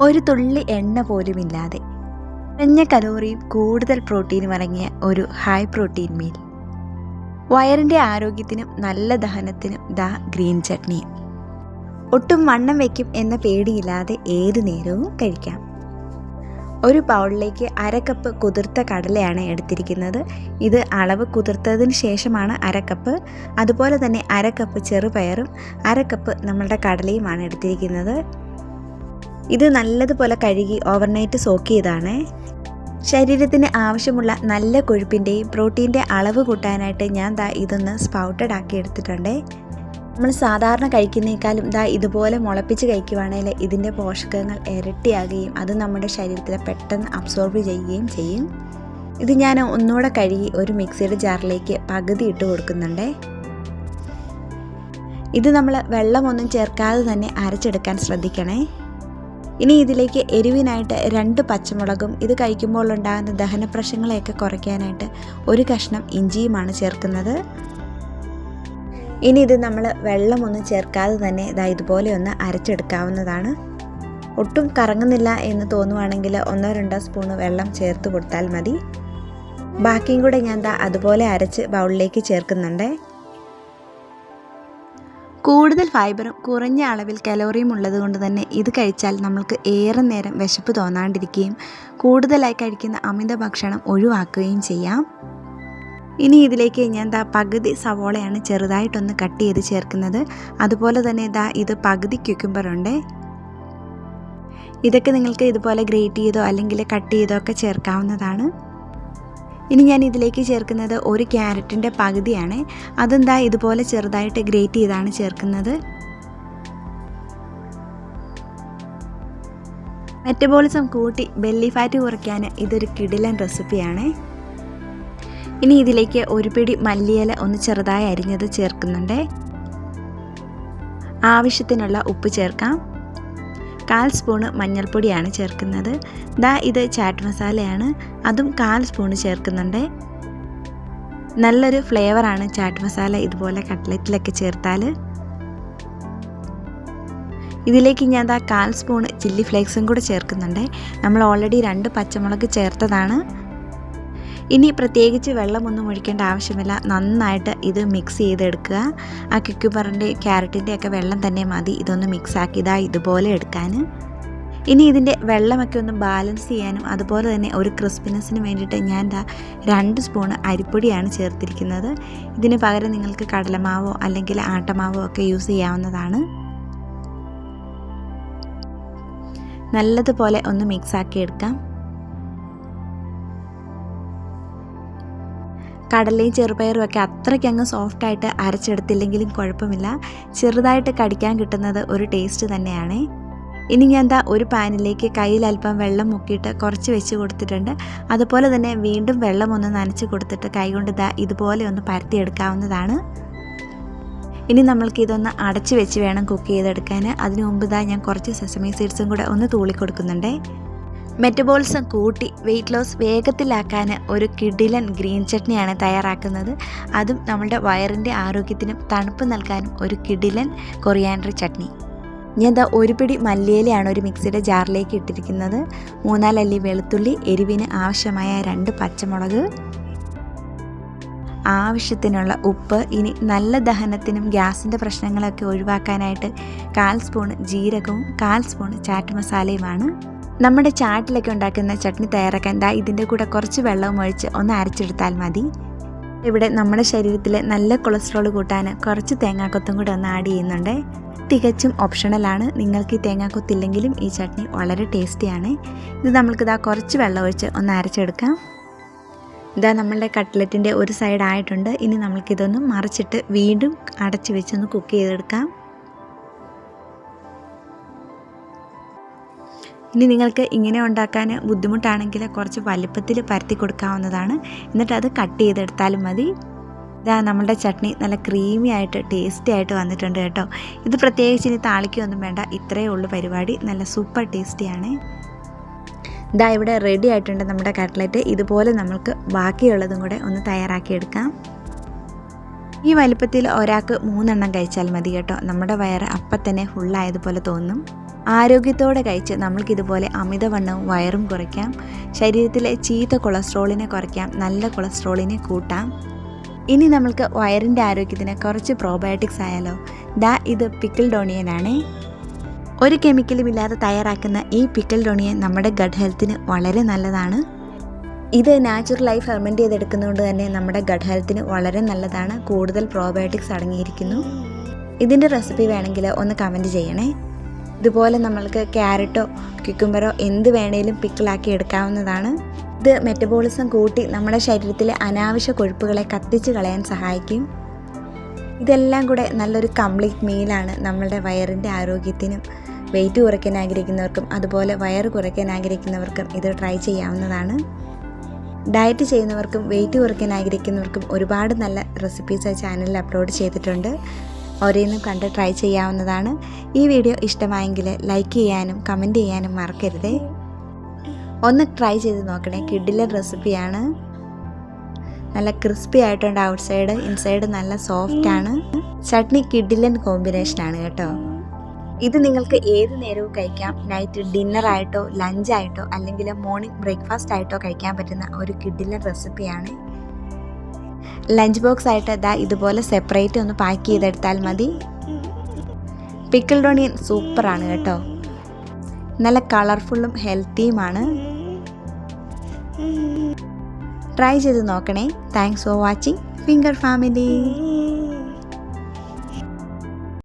ഒരു തുള്ളി എണ്ണ പോലുമില്ലാതെ കുറഞ്ഞ കലോറിയും കൂടുതൽ പ്രോട്ടീനും അടങ്ങിയ ഒരു ഹൈ പ്രോട്ടീൻ മീൽ. വയറിൻ്റെ ആരോഗ്യത്തിനും നല്ല ദഹനത്തിനും ഗ്രീൻ ചട്നിയും. ഒട്ടും വണ്ണം വയ്ക്കും എന്ന പേടിയില്ലാതെ ഏതു നേരവും കഴിക്കാം. ഒരു ബൗളിലേക്ക് 1/2 കപ്പ് കുതിർത്ത കടലയാണ് എടുത്തിരിക്കുന്നത്. ഇത് അളവ് കുതിർത്തതിന് ശേഷമാണ് 1/2 കപ്പ്. അതുപോലെ തന്നെ 1/2 കപ്പ് ചെറുപയറും 1/2 കപ്പ് നമ്മളുടെ കടലയുമാണ് എടുത്തിരിക്കുന്നത്. ഇത് നല്ലതുപോലെ കഴുകി ഓവർനൈറ്റ് സോക്ക് ചെയ്താണ്. ശരീരത്തിന് ആവശ്യമുള്ള നല്ല കൊഴുപ്പിൻ്റെയും പ്രോട്ടീൻ്റെ അളവ് കൂട്ടാനായിട്ട് ഞാൻ ഇതൊന്ന് സ്പൗട്ടഡ് ആക്കി എടുത്തിട്ടുണ്ട്. നമ്മൾ സാധാരണ കഴിക്കുന്നേക്കാളും ഇതുപോലെ മുളപ്പിച്ച് കഴിക്കുവാണെങ്കിൽ ഇതിൻ്റെ പോഷകങ്ങൾ ഇരട്ടിയാകുകയും അത് നമ്മുടെ ശരീരത്തിൽ പെട്ടെന്ന് അബ്സോർബ് ചെയ്യുകയും ചെയ്യും. ഇത് ഞാൻ ഒന്നുകൂടെ കഴുകി ഒരു മിക്സിയുടെ ജാറിലേക്ക് പകുതി ഇട്ട് കൊടുക്കുന്നുണ്ട്. ഇത് നമ്മൾ വെള്ളമൊന്നും ചേർക്കാതെ തന്നെ അരച്ചെടുക്കാൻ ശ്രദ്ധിക്കണേ. ഇനി ഇതിലേക്ക് എരിവിനായിട്ട് 2 പച്ചമുളകും ഇത് കഴിക്കുമ്പോൾ ഉണ്ടാകുന്ന ദഹന പ്രശ്നങ്ങളെയൊക്കെ കുറയ്ക്കാനായിട്ട് 1 കഷ്ണം ഇഞ്ചിയുമാണ് ചേർക്കുന്നത്. ഇനി ഇത് നമ്മൾ വെള്ളമൊന്നും ചേർക്കാതെ തന്നെ ഇതുപോലെ ഒന്ന് അരച്ചെടുക്കാവുന്നതാണ്. ഒട്ടും കറങ്ങുന്നില്ല എന്ന് തോന്നുവാണെങ്കിൽ 1-2 സ്പൂണ് വെള്ളം ചേർത്ത് കൊടുത്താൽ മതി. ബാക്കിയും കൂടെ ഞാൻ അതുപോലെ അരച്ച് ബൗളിലേക്ക് ചേർക്കുന്നുണ്ട്. കൂടുതൽ ഫൈബറും കുറഞ്ഞ അളവിൽ കലോറിയും ഉള്ളത് കൊണ്ട് തന്നെ ഇത് കഴിച്ചാൽ നമ്മൾക്ക് ഏറെ നേരം വിശപ്പ് തോന്നാണ്ടിരിക്കുകയും കൂടുതലായി കഴിക്കുന്ന അമിത ഭക്ഷണം ഒഴിവാക്കുകയും ചെയ്യാം. ഇനി ഇതിലേക്ക് ഞാൻ പകുതി സവോളയാണ് ചെറുതായിട്ടൊന്ന് കട്ട് ചെയ്ത് ചേർക്കുന്നത്. അതുപോലെ തന്നെ ഇത് പകുതി ക്യുക്കുംബറുണ്ട്. ഇതൊക്കെ നിങ്ങൾക്ക് ഇതുപോലെ ഗ്രേറ്റ് ചെയ്തോ അല്ലെങ്കിൽ കട്ട് ചെയ്തോ ഒക്കെ ചേർക്കാവുന്നതാണ്. ഇനി ഞാൻ ഇതിലേക്ക് ചേർക്കുന്നത് 1 ക്യാരറ്റിൻ്റെ പകുതിയാണ്. അതും ഇതുപോലെ ചെറുതായിട്ട് ഗ്രേറ്റ് ചെയ്താണ് ചേർക്കുന്നത്. മെറ്റബോളിസം കൂട്ടി ബെല്ലി ഫാറ്റ് കുറയ്ക്കാൻ ഇതൊരു കിടിലൻ റെസിപ്പിയാണ്. ഇനി ഇതിലേക്ക് 1 പിടി മല്ലിയില ഒന്ന് ചെറുതായി അരിഞ്ഞത് ചേർക്കുന്നുണ്ട്. ആവശ്യത്തിനുള്ള ഉപ്പ് ചേർക്കാം. 1/4 സ്പൂണ് മഞ്ഞൾപ്പൊടിയാണ് ചേർക്കുന്നത്. ഇത് ചാറ്റ് മസാലയാണ്, അതും 1/4 സ്പൂണ് ചേർക്കുന്നുണ്ട്. നല്ലൊരു ഫ്ലേവറാണ് ചാറ്റ് മസാല ഇതുപോലെ കട്ട്ലറ്റിലൊക്കെ ചേർത്താൽ. ഇതിലേക്ക് ഞാൻ 1/4 സ്പൂണ് ചില്ലി ഫ്ലേക്സും കൂടെ ചേർക്കുന്നുണ്ട്. നമ്മൾ ഓൾറെഡി 2 പച്ചമുളക് ചേർത്തതാണ്. ഇനി പ്രത്യേകിച്ച് വെള്ളമൊന്നും ഒഴിക്കേണ്ട ആവശ്യമില്ല. നന്നായിട്ട് ഇത് മിക്സ് ചെയ്തെടുക്കുക. ആ ക്യുക്കുംബറിൻ്റെ ക്യാരറ്റിൻ്റെ ഒക്കെ വെള്ളം തന്നെ മതി ഇതൊന്ന് മിക്സാക്കി ഇതുപോലെ എടുക്കാൻ. ഇനി ഇതിൻ്റെ വെള്ളമൊക്കെ ഒന്ന് ബാലൻസ് ചെയ്യാനും അതുപോലെ തന്നെ ഒരു ക്രിസ്പിനെസ്സിന് വേണ്ടിയിട്ട് ഞാൻ 2 സ്പൂണ് അരിപ്പൊടിയാണ് ചേർത്തിരിക്കുന്നത്. ഇതിന് പകരം നിങ്ങൾക്ക് കടലമാവോ അല്ലെങ്കിൽ ആട്ടമാവോ ഒക്കെ യൂസ് ചെയ്യാവുന്നതാണ്. നല്ലതുപോലെ ഒന്ന് മിക്സാക്കി എടുക്കാം. കടലയും ചെറുപയറും ഒക്കെ അത്രയ്ക്കങ്ങ് സോഫ്റ്റായിട്ട് അരച്ചെടുത്തില്ലെങ്കിലും കുഴപ്പമില്ല. ചെറുതായിട്ട് കടിക്കാൻ കിട്ടുന്നത് ഒരു ടേസ്റ്റ് തന്നെയാണ്. ഇനി ഞാൻ ഒരു പാനിലേക്ക് കയ്യിൽ അല്പം വെള്ളം മുക്കിയിട്ട് കുറച്ച് വെച്ച് കൊടുത്തിട്ടുണ്ട്. അതുപോലെ തന്നെ വീണ്ടും വെള്ളം ഒന്ന് നനച്ച് കൊടുത്തിട്ട് കൈകൊണ്ട് ഇതുപോലെ ഒന്ന് പരത്തിയെടുക്കാവുന്നതാണ്. ഇനി നമ്മൾക്ക് ഇതൊന്ന് അടച്ച് വെച്ച് വേണം കുക്ക് ചെയ്തെടുക്കാൻ. അതിനു മുമ്പ് ഞാൻ കുറച്ച് സെസമി സീഡ്സും കൂടെ ഒന്ന് തൂളി കൊടുക്കുന്നുണ്ട്. മെറ്റബോളിസം കൂട്ടി വെയിറ്റ് ലോസ് വേഗത്തിലാക്കാൻ ഒരു കിടിലൻ ഗ്രീൻ ചട്നിയാണ് തയ്യാറാക്കുന്നത്. അതും നമ്മുടെ വയറിൻ്റെ ആരോഗ്യത്തിനും തണുപ്പ് നൽകാനും ഒരു കിടിലൻ കൊറിയാൻഡർ ചട്നി. ഞാൻ 1 പിടി മല്ലിയിലയാണ് ഒരു മിക്സിയുടെ ജാറിലേക്ക് ഇട്ടിരിക്കുന്നത്. 3-4 അല്ലി വെളുത്തുള്ളി, എരിവിന് ആവശ്യമായ 2 പച്ചമുളക്, ആവശ്യത്തിനുള്ള ഉപ്പ്. ഇനി നല്ല ദഹനത്തിനും ഗ്യാസിൻ്റെ പ്രശ്നങ്ങളൊക്കെ ഒഴിവാക്കാനായിട്ട് 1/4 സ്പൂൺ ജീരകവും 1/4 സ്പൂൺ ചാറ്റ് മസാലയുമാണ്. നമ്മുടെ ചാട്ടിലൊക്കെ ഉണ്ടാക്കുന്ന ചട്നി തയ്യാറാക്കാൻ ഇതിൻ്റെ കൂടെ കുറച്ച് വെള്ളവും ഒഴിച്ച് ഒന്ന് അരച്ചെടുത്താൽ മതി. ഇവിടെ നമ്മുടെ ശരീരത്തിൽ നല്ല കൊളസ്ട്രോൾ കൂട്ടാൻ കുറച്ച് തേങ്ങാക്കൊത്തും കൂടെ ഒന്ന് ആഡ് ചെയ്യുന്നുണ്ട്. തികച്ചും ഓപ്ഷണലാണ്. നിങ്ങൾക്ക് ഈ തേങ്ങാക്കൊത്തില്ലെങ്കിലും ഈ ചട്നി വളരെ ടേസ്റ്റിയാണ്. ഇത് നമ്മൾക്ക് കുറച്ച് വെള്ളം ഒഴിച്ച് ഒന്ന് അരച്ചെടുക്കാം. നമ്മളുടെ കട്ട്ലറ്റിൻ്റെ ഒരു സൈഡ് ആയിട്ടുണ്ട്. ഇനി നമ്മൾക്കിതൊന്ന് മറിച്ചിട്ട് വീണ്ടും അടച്ച് വെച്ചൊന്ന് കുക്ക് ചെയ്തെടുക്കാം. ഇനി നിങ്ങൾക്ക് ഇങ്ങനെ ഉണ്ടാക്കാൻ ബുദ്ധിമുട്ടാണെങ്കിൽ കുറച്ച് വലിപ്പത്തിൽ പരത്തി കൊടുക്കാവുന്നതാണ്. എന്നിട്ട് അത് കട്ട് ചെയ്തെടുത്താലും മതി. നമ്മളുടെ ചട്നി നല്ല ക്രീമി ആയിട്ട് ടേസ്റ്റി ആയിട്ട് വന്നിട്ടുണ്ട് കേട്ടോ. ഇത് പ്രത്യേകിച്ച് ഇനി താളിക്കൊന്നും വേണ്ട. ഇത്രയേ ഉള്ളൂ പരിപാടി. നല്ല സൂപ്പർ ടേസ്റ്റിയാണ്. ഇവിടെ റെഡി ആയിട്ടുണ്ട് നമ്മുടെ കട്ട്ലറ്റ്. ഇതുപോലെ നമുക്ക് ബാക്കിയുള്ളതും കൂടെ ഒന്ന് തയ്യാറാക്കിയെടുക്കാം. ഈ വലിപ്പത്തിൽ ഒരാൾക്ക് 3 എണ്ണം കഴിച്ചാൽ മതി കേട്ടോ. നമ്മുടെ വയറ് അപ്പം തന്നെ ഫുള്ളായതുപോലെ തോന്നും. ആരോഗ്യത്തോടെ കഴിച്ച് നമ്മൾക്കിതുപോലെ അമിതവണ്ണവും വയറും കുറയ്ക്കാം. ശരീരത്തിലെ ചീത്ത കൊളസ്ട്രോളിനെ കുറയ്ക്കാം, നല്ല കൊളസ്ട്രോളിനെ കൂട്ടാം. ഇനി നമ്മൾക്ക് വയറിൻ്റെ ആരോഗ്യത്തിന് കുറച്ച് പ്രോബയോട്ടിക്സ് ആയാലോ. ഇത് പിക്കിൾഡ് ഓണിയനാണേ. ഒരു കെമിക്കലും ഇല്ലാതെ തയ്യാറാക്കുന്ന ഈ പിക്കിൾഡ് ഓണിയൻ നമ്മുടെ ഗട്ട് ഹെൽത്തിന് വളരെ നല്ലതാണ്. ഇത് നാച്ചുറലായി ഫെർമെൻറ്റ് ചെയ്തെടുക്കുന്നതുകൊണ്ട് തന്നെ നമ്മുടെ ഗട്ട് ഹെൽത്തിന് വളരെ നല്ലതാണ്. കൂടുതൽ പ്രോബയോട്ടിക്സ് അടങ്ങിയിരിക്കുന്നു. ഇതിൻ്റെ റെസിപ്പി വേണമെങ്കിൽ ഒന്ന് കമൻറ്റ് ചെയ്യണേ. ഇതുപോലെ നമ്മൾക്ക് ക്യാരറ്റോ ക്യുക്കുംബറോ എന്ത് വേണേലും പിക്കിളാക്കി എടുക്കാവുന്നതാണ്. ഇത് മെറ്റബോളിസം കൂട്ടി നമ്മുടെ ശരീരത്തിലെ അനാവശ്യ കൊഴുപ്പുകളെ കത്തിച്ച് കളയാൻ സഹായിക്കും. ഇതെല്ലാം കൂടെ നല്ലൊരു കംപ്ലീറ്റ് മീലാണ്. നമ്മളുടെ വയറിൻ്റെ ആരോഗ്യത്തിനും വെയിറ്റ് കുറയ്ക്കാൻ ആഗ്രഹിക്കുന്നവർക്കും അതുപോലെ വയറ് കുറയ്ക്കാൻ ആഗ്രഹിക്കുന്നവർക്കും ഇത് ട്രൈ ചെയ്യാവുന്നതാണ്. ഡയറ്റ് ചെയ്യുന്നവർക്കും വെയിറ്റ് കുറയ്ക്കാൻ ആഗ്രഹിക്കുന്നവർക്കും ഒരുപാട് നല്ല റെസിപ്പീസ് ചാനലിൽ അപ്ലോഡ് ചെയ്തിട്ടുണ്ട്. ഓരോന്നും കണ്ട് ട്രൈ ചെയ്യാവുന്നതാണ്. ഈ വീഡിയോ ഇഷ്ടമായെങ്കിൽ ലൈക്ക് ചെയ്യാനും കമൻറ്റ് ചെയ്യാനും മറക്കരുതേ. ഒന്ന് ട്രൈ ചെയ്ത് നോക്കണേ. കിഡിലൻ റെസിപ്പിയാണ്. നല്ല ക്രിസ്പി ആയിട്ടുണ്ട് ഔട്ട് സൈഡ്, ഇൻസൈഡ് നല്ല സോഫ്റ്റാണ്. ചട്നി കിഡിലൻ കോമ്പിനേഷനാണ് കേട്ടോ. ഇത് നിങ്ങൾക്ക് ഏത് നേരവും കഴിക്കാം. നൈറ്റ് ഡിന്നറായിട്ടോ ലഞ്ചായിട്ടോ അല്ലെങ്കിൽ മോർണിംഗ് ബ്രേക്ക്ഫാസ്റ്റ് ആയിട്ടോ കഴിക്കാൻ പറ്റുന്ന ഒരു കിഡിലൻ റെസിപ്പിയാണ്. ലഞ്ച് ബോക്സ് ആയിട്ട് ഇതുപോലെ സെപ്പറേറ്റ് ഒന്ന് പാക്ക് ചെയ്തെടുത്താൽ മതി. പിക്കിൾഡ് ഓണിയൻ സൂപ്പറാണ് കേട്ടോ. നല്ല കളർഫുള്ളും ഹെൽത്തിയുമാണ്. ട്രൈ ചെയ്ത് നോക്കണേ. Thanks for watching finger family.